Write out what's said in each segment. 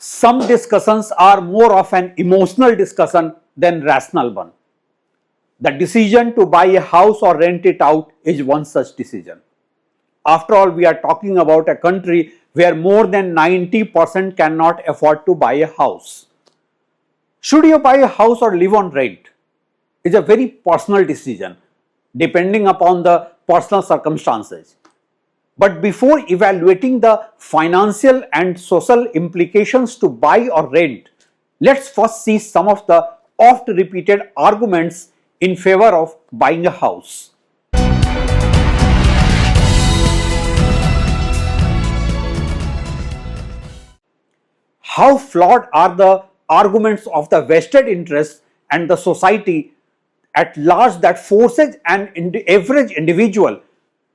Some discussions are more of an emotional discussion than rational one. The decision to buy a house or rent it out is one such decision. After all, we are talking about a country where more than 90% cannot afford to buy a house. Should you buy a house or live on rent? It's a very personal decision depending upon the personal circumstances. But before evaluating the financial and social implications to buy or rent, let's first see some of the oft repeated arguments in favor of buying a house. How flawed are the arguments of the vested interests and the society at large that forces an average individual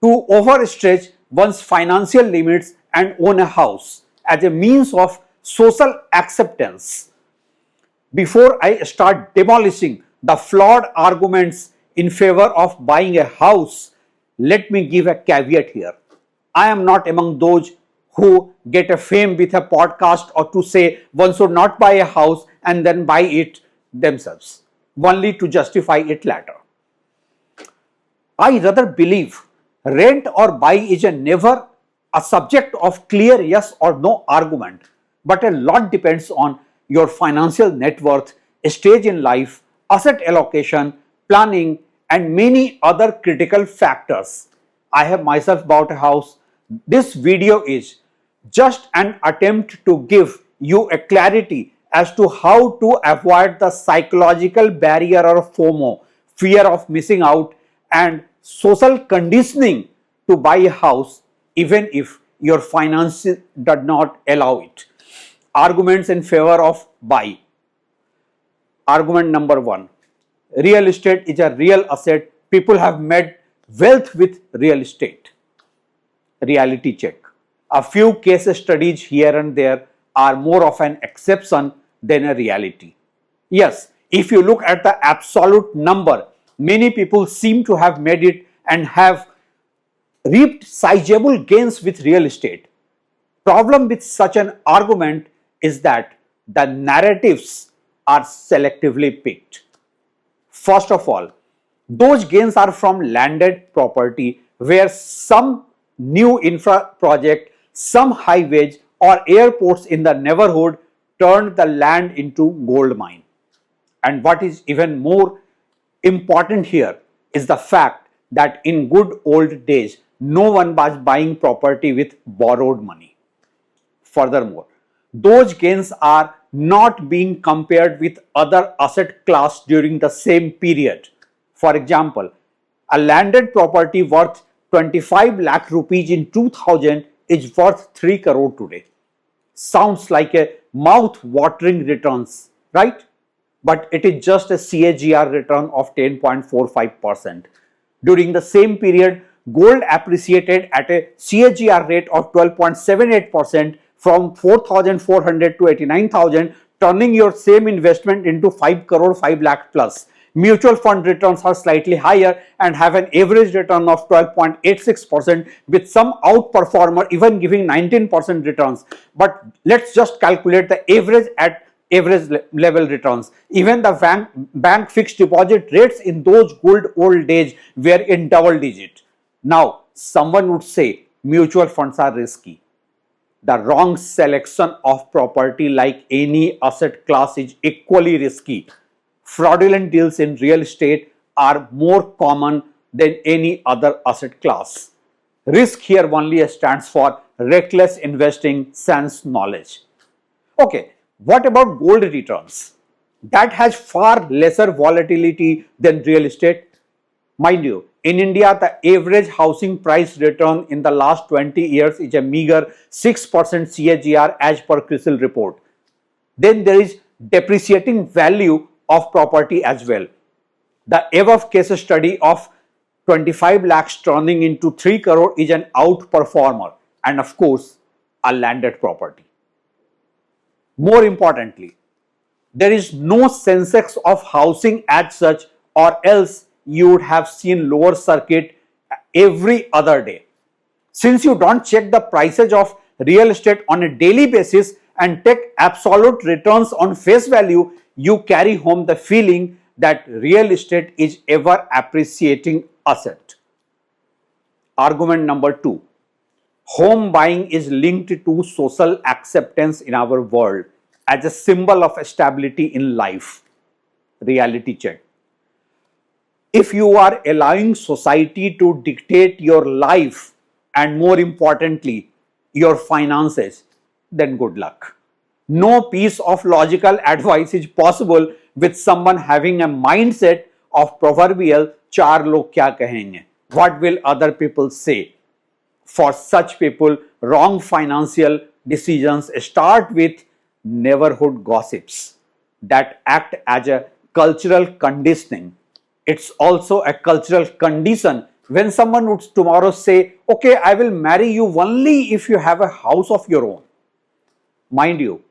to overstretch one's financial limits and own a house as a means of social acceptance. Before I start demolishing the flawed arguments in favor of buying a house, let me give a caveat here. I am not among those who get a fame with a podcast or to say one should not buy a house and then buy it themselves, only to justify it later. I rather believe rent or buy is never a subject of clear yes or no argument, but a lot depends on your financial net worth, stage in life, asset allocation, planning, and many other critical factors. I have myself bought a house. This video is just an attempt to give you a clarity as to how to avoid the psychological barrier or FOMO, fear of missing out, and social conditioning to buy a house even if your finances does not allow it. Arguments in favor of buy. Argument number one. Real estate is a real asset. People have made wealth with real estate. Reality check. A few case studies here and there are more of an exception than a reality. Yes, if you look at the absolute number, many people seem to have made it and have reaped sizable gains with real estate. Problem with such an argument is that the narratives are selectively picked. First of all, those gains are from landed property where some new infra project, some highways or airports in the neighborhood turned the land into gold mine. And what is even more important here is the fact that in good old days, no one was buying property with borrowed money. Furthermore, those gains are not being compared with other asset class during the same period. For example, a landed property worth 25 lakh rupees in 2000 is worth 3 crore today. Sounds like a mouth-watering returns, right? But it is just a CAGR return of 10.45%. During the same period, gold appreciated at a CAGR rate of 12.78% from 4,400 to 89,000, turning your same investment into 5 crore 5 lakh plus. Mutual fund returns are slightly higher and have an average return of 12.86%, with some outperformer even giving 19% returns. But let's just calculate the average at average level returns. Even the bank fixed deposit rates in those good old days were in double digit. Now, someone would say mutual funds are risky. The wrong selection of property, like any asset class, is equally risky. Fraudulent deals in real estate are more common than any other asset class. Risk here only stands for reckless investing sans knowledge. Okay, what about gold returns? That has far lesser volatility than real estate. Mind you, in India, the average housing price return in the last 20 years is a meager 6% CAGR as per CRISIL report. Then there is depreciating value of property as well. The above case study of 25 lakhs turning into 3 crore is an outperformer and of course a landed property. More importantly, there is no Sensex of housing as such, or else you would have seen lower circuit every other day. Since you don't check the prices of real estate on a daily basis and take absolute returns on face value, you carry home the feeling that real estate is ever appreciating asset. Argument number 2. Home buying is linked to social acceptance in our world as a symbol of stability in life. Reality check. If you are allowing society to dictate your life and more importantly, your finances, then good luck. No piece of logical advice is possible with someone having a mindset of proverbial char log kya kahenge. What will other people say? For such people, wrong financial decisions start with neighborhood gossips that act as a cultural conditioning. It's also a cultural condition when someone would tomorrow say, okay, I will marry you only if you have a house of your own. Mind you,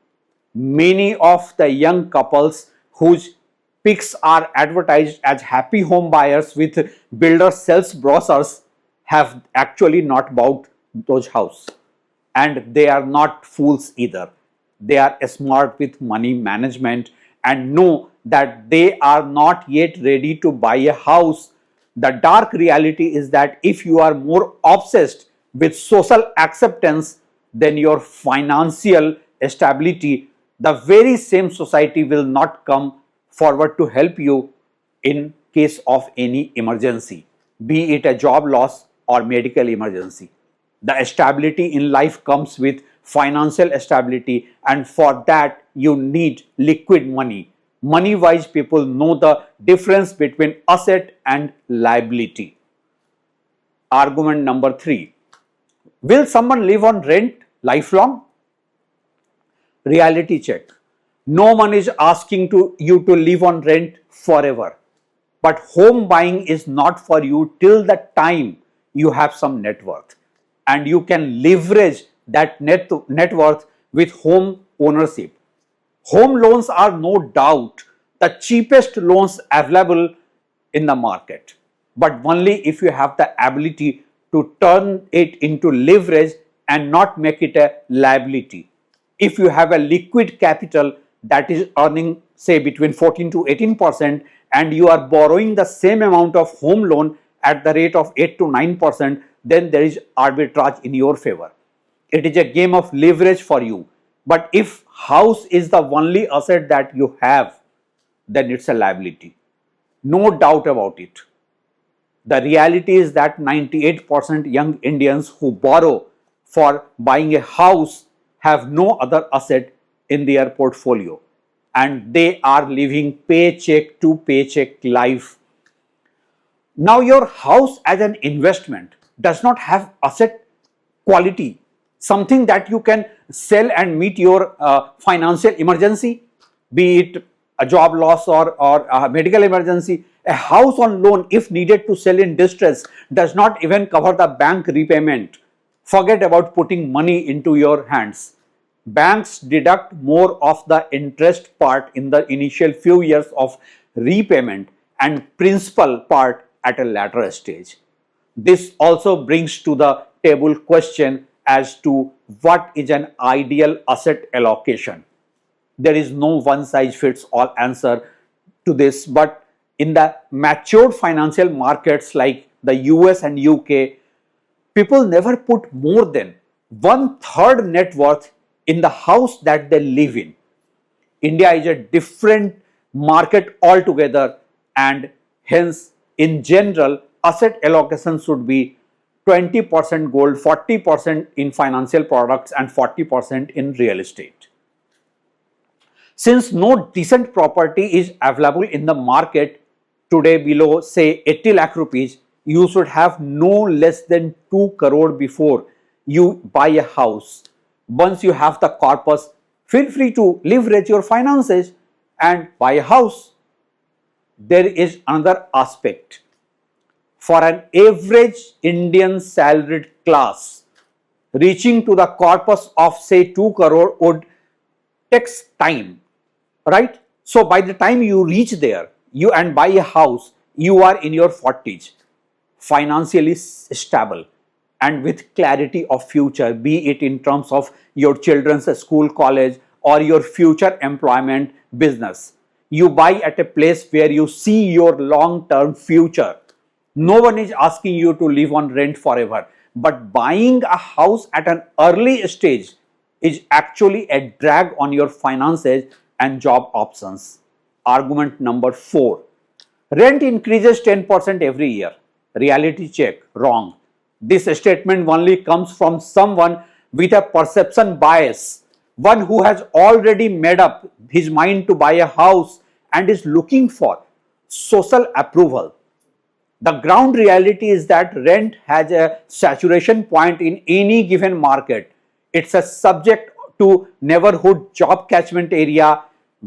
many of the young couples whose pics are advertised as happy home buyers with builder sales brochures have actually not bought those houses, and they are not fools either. They are smart with money management and know that they are not yet ready to buy a house. The dark reality is that if you are more obsessed with social acceptance than your financial stability, the very same society will not come forward to help you in case of any emergency, be it a job loss or medical emergency. The stability in life comes with financial stability, and for that you need liquid money. Money wise people know the difference between asset and liability. Argument number 3. Will someone live on rent lifelong? Reality check. No one is asking you to live on rent forever. But home buying is not for you till the time you have some net worth. And you can leverage that net worth with home ownership. Home loans are no doubt the cheapest loans available in the market, but only if you have the ability to turn it into leverage and not make it a liability. If you have a liquid capital that is earning say between 14 to 18% and you are borrowing the same amount of home loan at the rate of 8 to 9%, then there is arbitrage in your favor. It is a game of leverage for you. But if house is the only asset that you have, then it's a liability. No doubt about it. The reality is that 98% young Indians who borrow for buying a house have no other asset in their portfolio, and they are living paycheck to paycheck life. Now your house as an investment does not have asset quality, something that you can sell and meet your financial emergency, be it a job loss or a medical emergency. A house on loan, if needed to sell in distress, does not even cover the bank repayment. Forget about putting money into your hands. Banks deduct more of the interest part in the initial few years of repayment and principal part at a later stage. This also brings to the table question as to what is an ideal asset allocation. There is no one size fits all answer to this, but in the matured financial markets like the US and UK, people never put more than 1/3 net worth in the house that they live in. India is a different market altogether, and hence in general asset allocation should be 20% gold, 40% in financial products and 40% in real estate. Since no decent property is available in the market today below say 80 lakh rupees, you should have no less than 2 crore before you buy a house. Once you have the corpus, feel free to leverage your finances and buy a house. There is another aspect. For an average Indian salaried class, reaching to the corpus of say 2 crore would takes time, right? So by the time you reach there, you and buy a house, you are in your 40s, financially stable. and with clarity of future, be it in terms of your children's school, college, or your future employment business. You buy at a place where you see your long-term future. No one is asking you to live on rent forever, but buying a house at an early stage is actually a drag on your finances and job options. Argument number 4. Rent increases 10% every year. Reality check. Wrong. This statement only comes from someone with a perception bias, one who has already made up his mind to buy a house and is looking for social approval. The ground reality is that rent has a saturation point in any given market. It's a subject to neighborhood, job catchment area,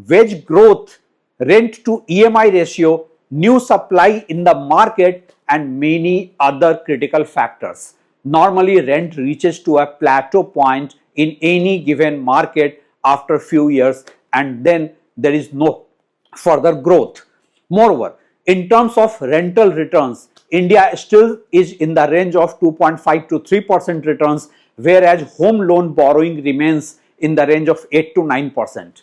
wage growth, rent to EMI ratio, new supply in the market, and many other critical factors. Normally, rent reaches to a plateau point in any given market after a few years, and then there is no further growth. Moreover, in terms of rental returns, India still is in the range of 2.5 to 3% returns, whereas home loan borrowing remains in the range of 8 to 9%.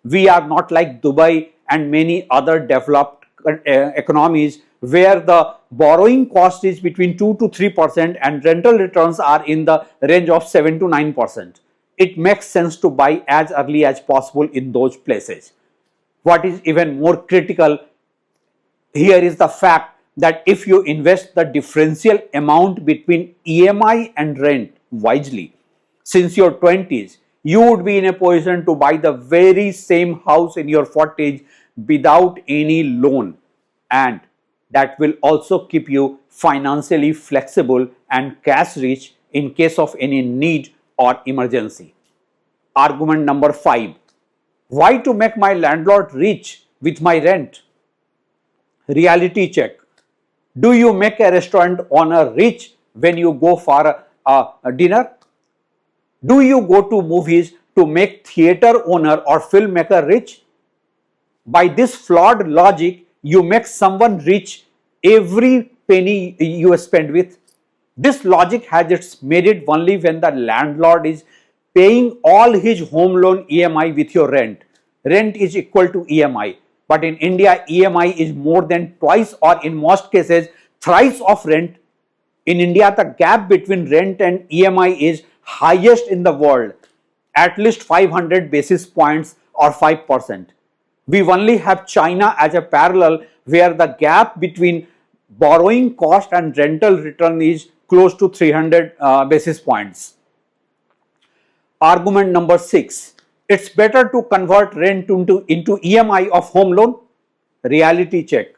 We are not like Dubai and many other developed economies where the borrowing cost is between 2 to 3% and rental returns are in the range of 7 to 9%. It makes sense to buy as early as possible in those places. What is even more critical here is the fact that if you invest the differential amount between EMI and rent wisely, since your 20s, you would be in a position to buy the very same house in your 40s without any loan, and that will also keep you financially flexible and cash rich in case of any need or emergency. Argument number 5. Why to make my landlord rich with my rent? Reality check. Do you make a restaurant owner rich when you go for a dinner? Do you go to movies to make theater owner or filmmaker rich? By this flawed logic, you make someone rich every penny you spend with. This logic has its merit only when the landlord is paying all his home loan EMI with your rent. Rent is equal to EMI. But in India, EMI is more than twice or in most cases thrice of rent. In India, the gap between rent and EMI is highest in the world, at least 500 basis points or 5%. We only have China as a parallel where the gap between borrowing cost and rental return is close to 300 basis points. Argument number 6. It's better to convert rent into EMI of home loan. Reality check.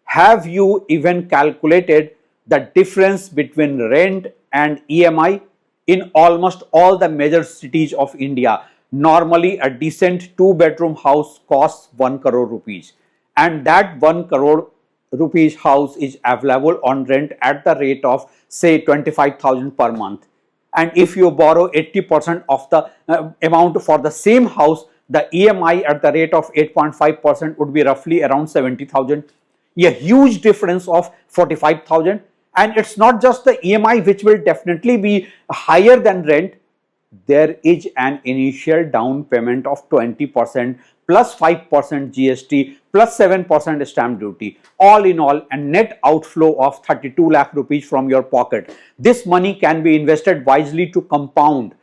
Have you even calculated the difference between rent and EMI? In almost all the major cities of India, normally a decent 2-bedroom house costs 1 crore rupees, and that 1 crore rupees house is available on rent at the rate of say 25,000 per month. And if you borrow 80% of the amount for the same house, the EMI at the rate of 8.5% would be roughly around 70,000. A huge difference of 45,000. And it's not just the EMI which will definitely be higher than rent. There is an initial down payment of 20% plus 5% GST plus 7% stamp duty. All in all, a net outflow of 32 lakh rupees from your pocket. This money can be invested wisely to compound.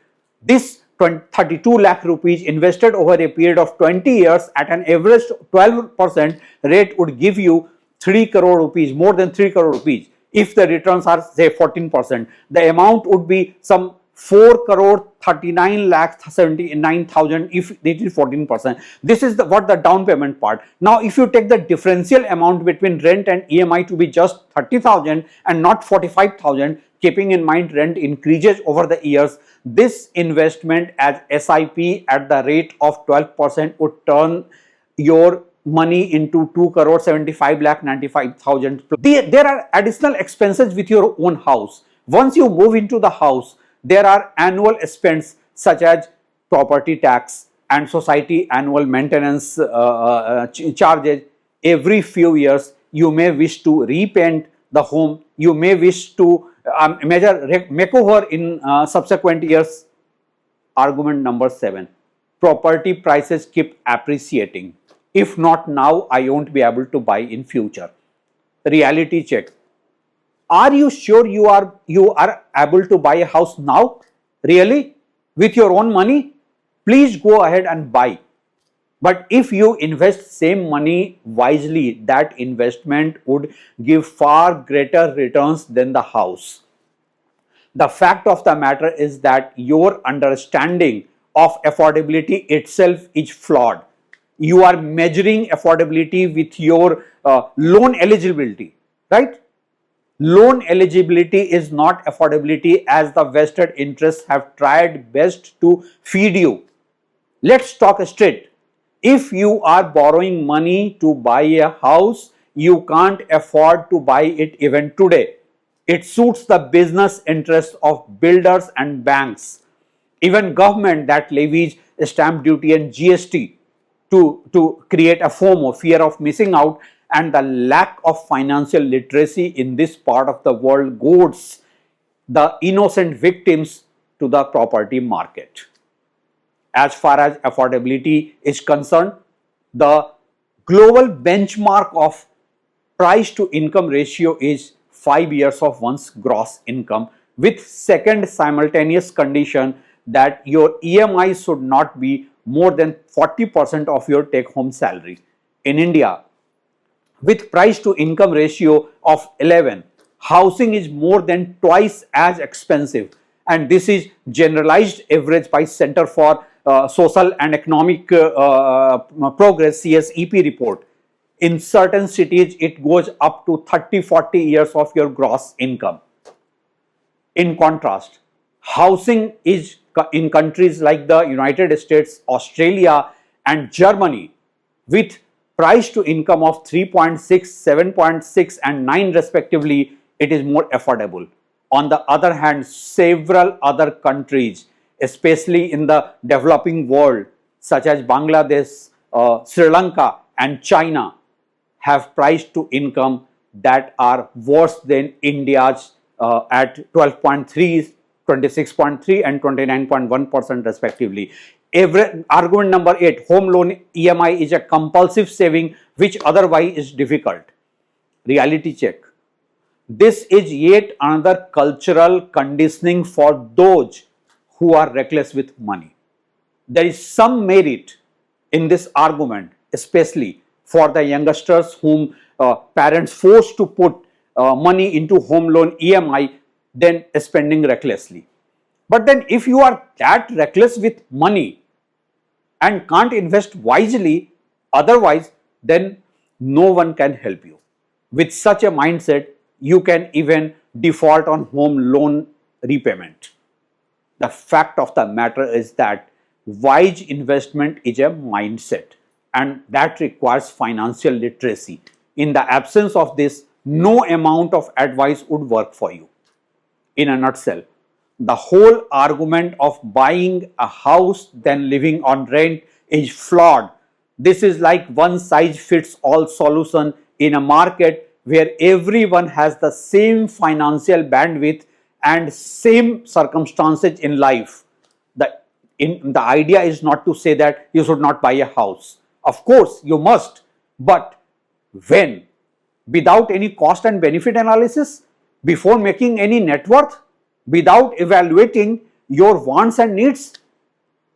This 32 lakh rupees invested over a period of 20 years at an average 12% rate would give you 3 crore rupees, more than 3 crore rupees. If the returns are say 14%, the amount would be some 4 crore 39 lakh 79,000 if it is 14%. This is what the down payment part. Now, if you take the differential amount between rent and EMI to be just 30,000 and not 45,000, keeping in mind rent increases over the years, this investment as SIP at the rate of 12% would turn your money into 2 crore 75 lakh 95,000. There are additional expenses with your own house. Once you move into the house, there are annual expenses such as property tax and society annual maintenance charges. Every few years, you may wish to repaint the home. You may wish to makeover in subsequent years. Argument number 7, property prices keep appreciating. If not now, I won't be able to buy in future. Reality check. Are you sure you are able to buy a house now? Really? With your own money? Please go ahead and buy. But if you invest same money wisely, that investment would give far greater returns than the house. The fact of the matter is that your understanding of affordability itself is flawed. You are measuring affordability with your loan eligibility, right? Loan eligibility is not affordability, as the vested interests have tried best to feed you. Let's talk straight. If you are borrowing money to buy a house, you can't afford to buy it even today. It suits the business interests of builders and banks. Even government that levies stamp duty and GST to create a FOMO, fear of missing out, and the lack of financial literacy in this part of the world goads the innocent victims to the property market. As far as affordability is concerned, the global benchmark of price to income ratio is 5 years of one's gross income, with second simultaneous condition that your EMI should not be more than 40% of your take home salary. In India, with price to income ratio of 11, housing is more than twice as expensive, and this is generalized average by Center for Social and Economic Progress CSEP report. In certain cities, it goes up to 30-40 years of your gross income. In contrast, housing is in countries like the United States, Australia, and Germany, with price to income of 3.6, 7.6, and 9 respectively, it is more affordable. On the other hand, several other countries, especially in the developing world, such as Bangladesh, Sri Lanka, and China, have price to income that are worse than India's at 12.3, 26.3, and 29.1% respectively. Argument number 8, home loan EMI is a compulsive saving which otherwise is difficult. Reality check. This is yet another cultural conditioning for those who are reckless with money. There is some merit in this argument, especially for the youngsters whom parents force to put money into home loan EMI than spending recklessly. But then if you are that reckless with money and can't invest wisely otherwise, then no one can help you. With such a mindset, you can even default on home loan repayment. The fact of the matter is that wise investment is a mindset, and that requires financial literacy. In the absence of this, no amount of advice would work for you. In a nutshell, the whole argument of buying a house then living on rent is flawed. This is like one size fits all solution in a market where everyone has the same financial bandwidth and same circumstances in life. The idea is not to say that you should not buy a house. Of course, you must, but when? Without any cost and benefit analysis, before making any net worth, without evaluating your wants and needs.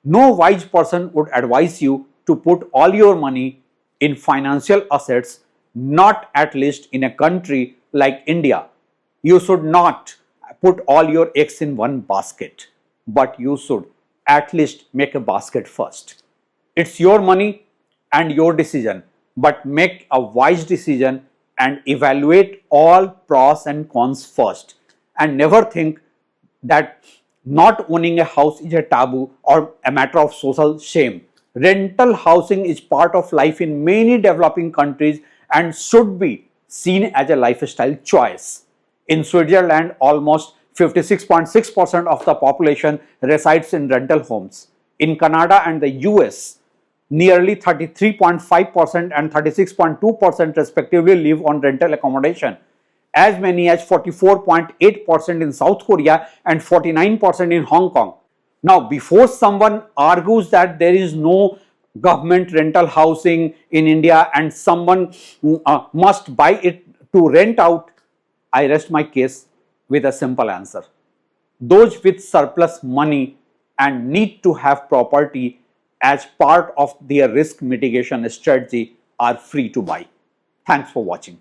No wise person would advise you to put all your money in financial assets, not at least in a country like India. You should not put all your eggs in one basket, but you should at least make a basket first. It's your money and your decision, but make a wise decision and evaluate all pros and cons first, and never think that not owning a house is a taboo or a matter of social shame. Rental housing is part of life in many developing countries and should be seen as a lifestyle choice. In Switzerland, almost 56.6% of the population resides in rental homes. In Canada and the US, nearly 33.5% and 36.2% respectively live on rental accommodation. as many as 44.8% in South Korea and 49% in Hong Kong. Now, before someone argues that there is no government rental housing in India and someone must buy it to rent out, I rest my case with a simple answer. Those with surplus money and need to have property as part of their risk mitigation strategy are free to buy. Thanks for watching.